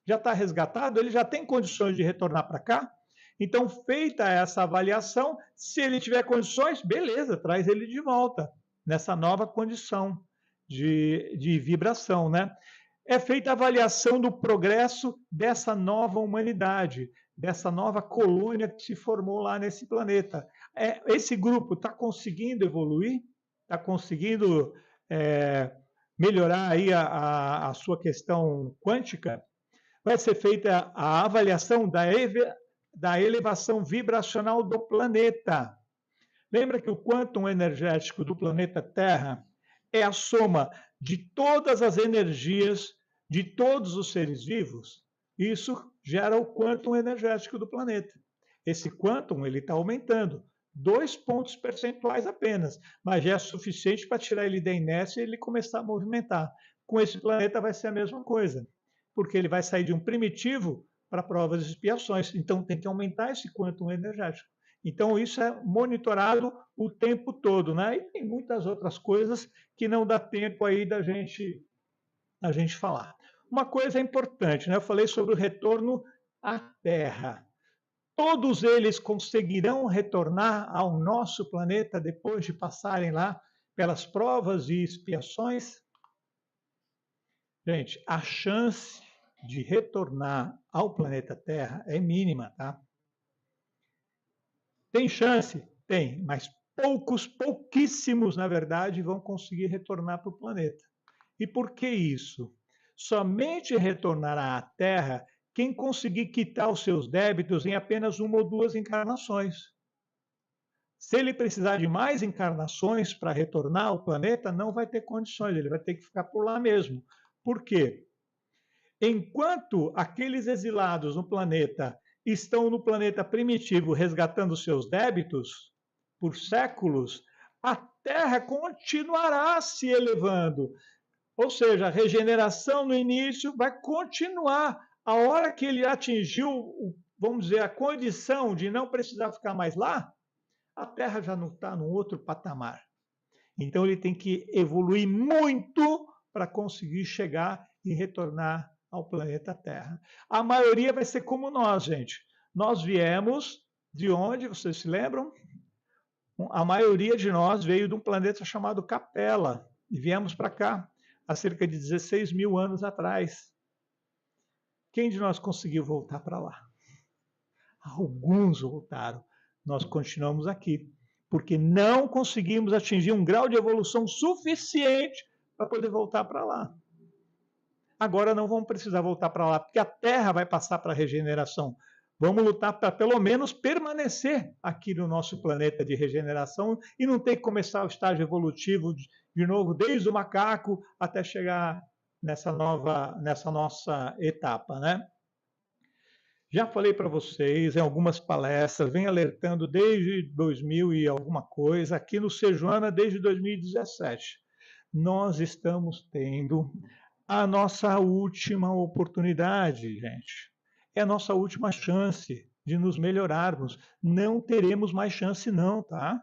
já está resgatado, ele já tem condições de retornar para cá. Então, feita essa avaliação, se ele tiver condições, beleza, traz ele de volta nessa nova condição de vibração, né? É feita a avaliação do progresso dessa nova humanidade, dessa nova colônia que se formou lá nesse planeta. Esse grupo está conseguindo evoluir? Está conseguindo melhorar aí a sua questão quântica? Vai ser feita a avaliação da elevação vibracional do planeta. Lembra que o quantum energético do planeta Terra é a soma de todas as energias de todos os seres vivos? Isso gera o quantum energético do planeta. Esse quantum ele está aumentando, 2 pontos percentuais apenas, mas já é suficiente para tirar ele da inércia e ele começar a movimentar. Com esse planeta vai ser a mesma coisa, porque ele vai sair de um primitivo para provas e expiações. Então tem que aumentar esse quantum energético. Então isso é monitorado o tempo todo, né? E tem muitas outras coisas que não dá tempo aí da gente falar. Uma coisa importante, né? Eu falei sobre o retorno à Terra. Todos eles conseguirão retornar ao nosso planeta depois de passarem lá pelas provas e expiações? Gente, a chance de retornar ao planeta Terra é mínima, tá? Tem chance? Tem, mas pouquíssimos, na verdade, vão conseguir retornar para o planeta. E por que isso? Somente retornará à Terra quem conseguir quitar os seus débitos em apenas 1 ou 2 encarnações. Se ele precisar de mais encarnações para retornar ao planeta, não vai ter condições, ele vai ter que ficar por lá mesmo. Por quê? Enquanto aqueles exilados no planeta estão no planeta primitivo resgatando seus débitos por séculos, a Terra continuará se elevando. Ou seja, a regeneração no início vai continuar A hora que ele atingiu, vamos dizer, a condição de não precisar ficar mais lá, a Terra já não está num outro patamar. Então ele tem que evoluir muito para conseguir chegar e retornar ao planeta Terra. A maioria vai ser como nós, gente. Nós viemos de onde, vocês se lembram? A maioria de nós veio de um planeta chamado Capela e viemos para cá há cerca de 16 mil anos atrás. Quem de nós conseguiu voltar para lá? Alguns voltaram. Nós continuamos aqui, porque não conseguimos atingir um grau de evolução suficiente para poder voltar para lá. Agora não vamos precisar voltar para lá, porque a Terra vai passar para a regeneração. Vamos lutar para pelo menos permanecer aqui no nosso planeta de regeneração e não ter que começar o estágio evolutivo de novo, desde o macaco até chegar nessa nossa etapa, né? Já falei para vocês em algumas palestras, venho alertando desde 2000 e alguma coisa, aqui no Sejuana desde 2017. Nós estamos tendo a nossa última oportunidade, gente. É a nossa última chance de nos melhorarmos. Não teremos mais chance não, tá?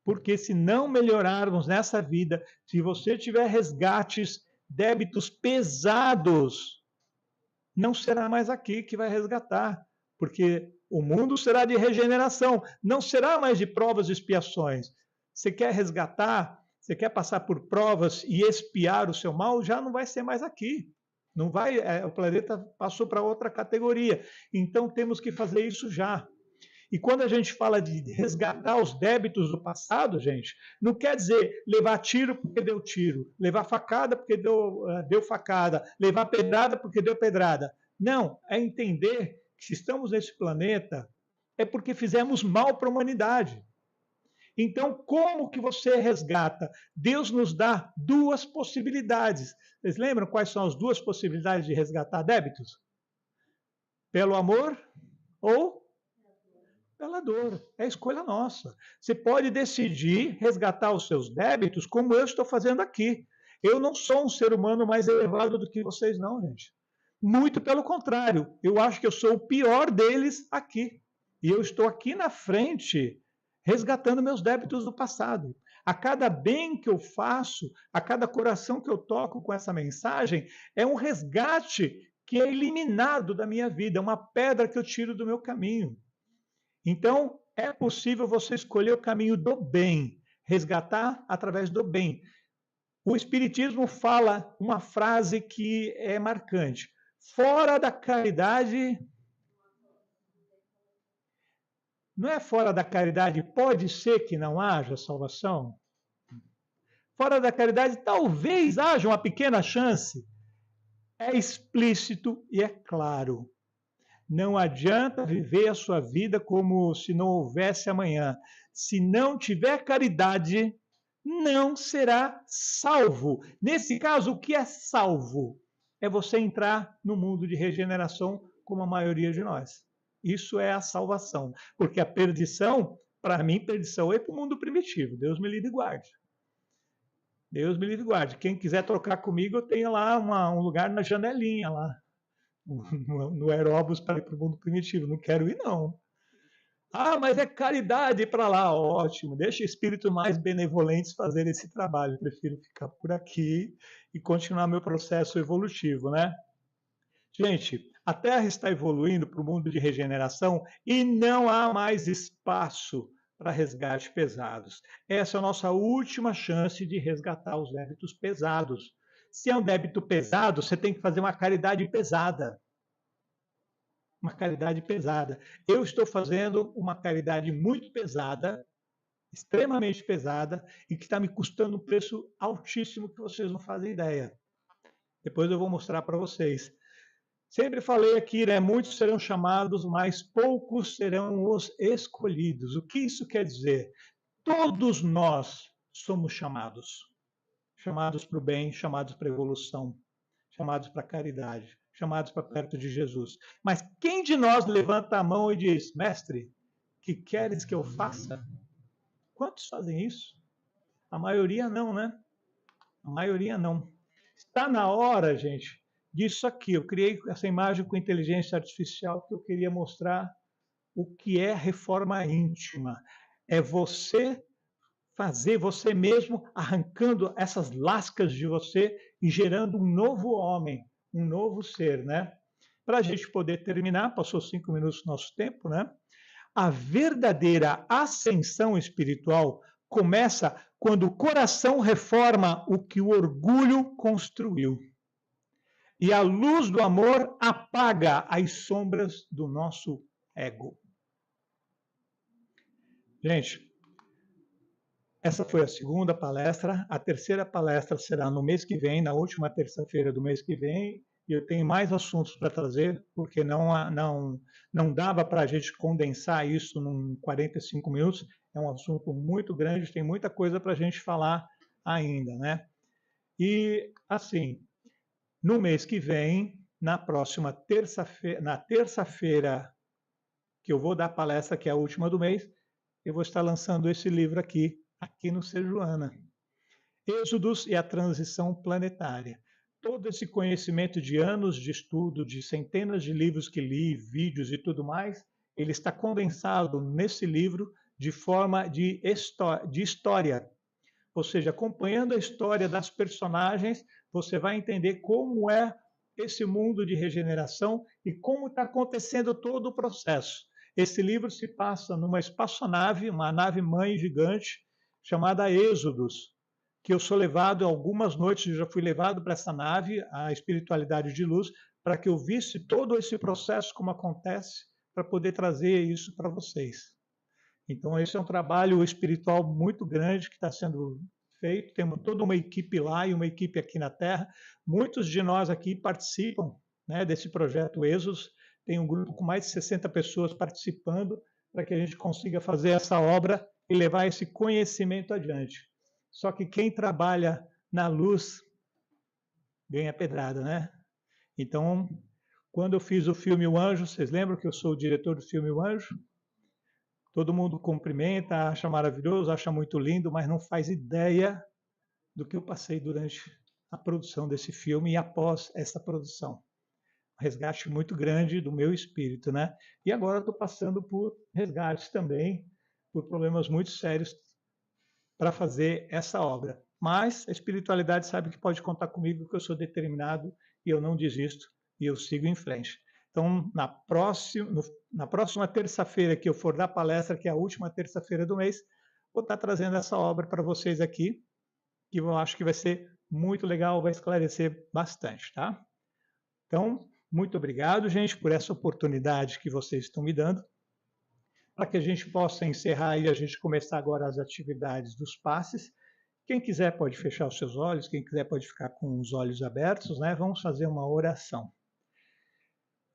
Porque se não melhorarmos nessa vida, se você tiver resgates, débitos pesados, não será mais aqui que vai resgatar, porque o mundo será de regeneração, não será mais de provas e expiações. Você quer resgatar, você quer passar por provas e expiar o seu mal, já não vai ser mais aqui. Não vai, o planeta passou para outra categoria. Então temos que fazer isso já. E quando a gente fala de resgatar os débitos do passado, gente, não quer dizer levar tiro porque deu tiro, levar facada porque deu facada, levar pedrada porque deu pedrada. Não, é entender que se estamos nesse planeta é porque fizemos mal para a humanidade. Então, como que você resgata? Deus nos dá duas possibilidades. Vocês lembram quais são as duas possibilidades de resgatar débitos? Pelo amor ou pela dor. É escolha nossa. Você pode decidir resgatar os seus débitos como eu estou fazendo aqui. Eu não sou um ser humano mais elevado do que vocês, não, gente. Muito pelo contrário. Eu acho que eu sou o pior deles aqui. E eu estou aqui na frente resgatando meus débitos do passado. A cada bem que eu faço, a cada coração que eu toco com essa mensagem, é um resgate que é eliminado da minha vida, é uma pedra que eu tiro do meu caminho. Então, é possível você escolher o caminho do bem, resgatar através do bem. O Espiritismo fala uma frase que é marcante: fora da caridade. Não é fora da caridade, pode ser que não haja salvação? Fora da caridade, talvez haja uma pequena chance. É explícito e é claro. Não adianta viver a sua vida como se não houvesse amanhã. Se não tiver caridade, não será salvo. Nesse caso, o que é salvo? É você entrar no mundo de regeneração, como a maioria de nós. Isso é a salvação. Porque a perdição, para mim, perdição é para o mundo primitivo. Deus me livre e guarde. Deus me livre e guarde. Quem quiser trocar comigo, eu tenho lá um lugar na janelinha lá. No Aeróbus para ir para o mundo primitivo. Não quero ir, não. Ah, mas é caridade para lá. Ótimo. Deixa espíritos mais benevolentes fazer esse trabalho. Eu prefiro ficar por aqui e continuar meu processo evolutivo, né? Gente, a Terra está evoluindo para o mundo de regeneração e não há mais espaço para resgate pesados. Essa é a nossa última chance de resgatar os débitos pesados. Se é um débito pesado, você tem que fazer uma caridade pesada. Uma caridade pesada. Eu estou fazendo uma caridade muito pesada, extremamente pesada, e que está me custando um preço altíssimo que vocês não fazem ideia. Depois eu vou mostrar para vocês. Sempre falei aqui, né? Muitos serão chamados, mas poucos serão os escolhidos. O que isso quer dizer? Todos nós somos chamados. Chamados para o bem, chamados para a evolução, chamados para a caridade, chamados para perto de Jesus. Mas quem de nós levanta a mão e diz, mestre, que queres que eu faça? Quantos fazem isso? A maioria não, né? A maioria não. Está na hora, gente, disso aqui. Eu criei essa imagem com inteligência artificial que eu queria mostrar o que é reforma íntima. É você fazer você mesmo, arrancando essas lascas de você e gerando um novo homem, um novo ser, né? Para a gente poder terminar, passou 5 minutos do nosso tempo, né? A verdadeira ascensão espiritual começa quando o coração reforma o que o orgulho construiu. E a luz do amor apaga as sombras do nosso ego. Gente, essa foi a segunda palestra. A terceira palestra será no mês que vem, na última terça-feira do mês que vem. E eu tenho mais assuntos para trazer, porque não dava para a gente condensar isso em 45 minutos. É um assunto muito grande, tem muita coisa para a gente falar ainda, né? E, assim, no mês que vem, na próxima terça-feira, na terça-feira que eu vou dar a palestra, que é a última do mês, eu vou estar lançando esse livro aqui no Sejuana. Êxodos e a transição planetária. Todo esse conhecimento de anos de estudo, de centenas de livros que li, vídeos e tudo mais, ele está condensado nesse livro de forma de história. Ou seja, acompanhando a história das personagens, você vai entender como é esse mundo de regeneração e como está acontecendo todo o processo. Esse livro se passa numa espaçonave, uma nave-mãe gigante, chamada Êxodos, que eu sou levado, algumas noites eu já fui levado para essa nave, a espiritualidade de luz, para que eu visse todo esse processo, como acontece, para poder trazer isso para vocês. Então, esse é um trabalho espiritual muito grande que está sendo feito. Temos toda uma equipe lá e uma equipe aqui na Terra. Muitos de nós aqui participam, né, desse projeto Êxodos. Tem um grupo com mais de 60 pessoas participando para que a gente consiga fazer essa obra e levar esse conhecimento adiante. Só que quem trabalha na luz ganha pedrada, né? Então, quando eu fiz o filme O Anjo, vocês lembram que eu sou o diretor do filme O Anjo? Todo mundo cumprimenta, acha maravilhoso, acha muito lindo, mas não faz ideia do que eu passei durante a produção desse filme e após essa produção. Um resgate muito grande do meu espírito, né? E agora estou passando por resgates também, por problemas muito sérios para fazer essa obra. Mas a espiritualidade sabe que pode contar comigo, que eu sou determinado e eu não desisto e eu sigo em frente. Então, na próxima terça-feira que eu for dar palestra, que é a última terça-feira do mês, vou estar trazendo essa obra para vocês aqui, que eu acho que vai ser muito legal, vai esclarecer bastante, tá? Então, muito obrigado, gente, por essa oportunidade que vocês estão me dando, para que a gente possa encerrar e a gente começar agora as atividades dos passes. Quem quiser pode fechar os seus olhos, quem quiser pode ficar com os olhos abertos, né? Vamos fazer uma oração.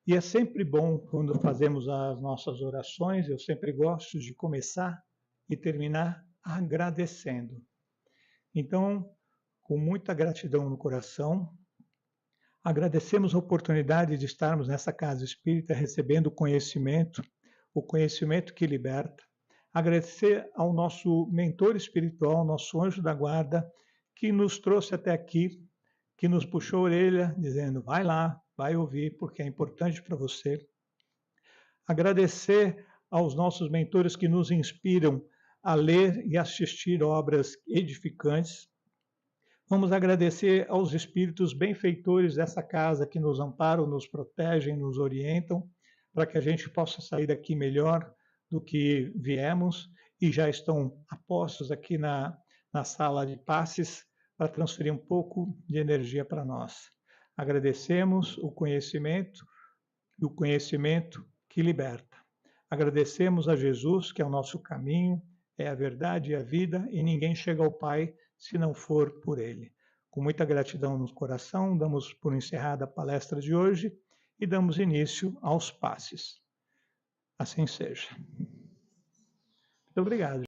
E é sempre bom quando fazemos as nossas orações, eu sempre gosto de começar e terminar agradecendo. Então, com muita gratidão no coração, agradecemos a oportunidade de estarmos nessa casa espírita recebendo o conhecimento que liberta. Agradecer ao nosso mentor espiritual, nosso anjo da guarda, que nos trouxe até aqui, que nos puxou a orelha, dizendo, vai lá, vai ouvir, porque é importante para você. Agradecer aos nossos mentores que nos inspiram a ler e assistir obras edificantes. Vamos agradecer aos espíritos benfeitores dessa casa que nos amparam, nos protegem, nos orientam, para que a gente possa sair daqui melhor do que viemos e já estão apostos aqui na sala de passes para transferir um pouco de energia para nós. Agradecemos o conhecimento e o conhecimento que liberta. Agradecemos a Jesus, que é o nosso caminho, é a verdade e a vida, e ninguém chega ao Pai se não for por Ele. Com muita gratidão no coração, damos por encerrada a palestra de hoje e damos início aos passes. Assim seja. Muito obrigado.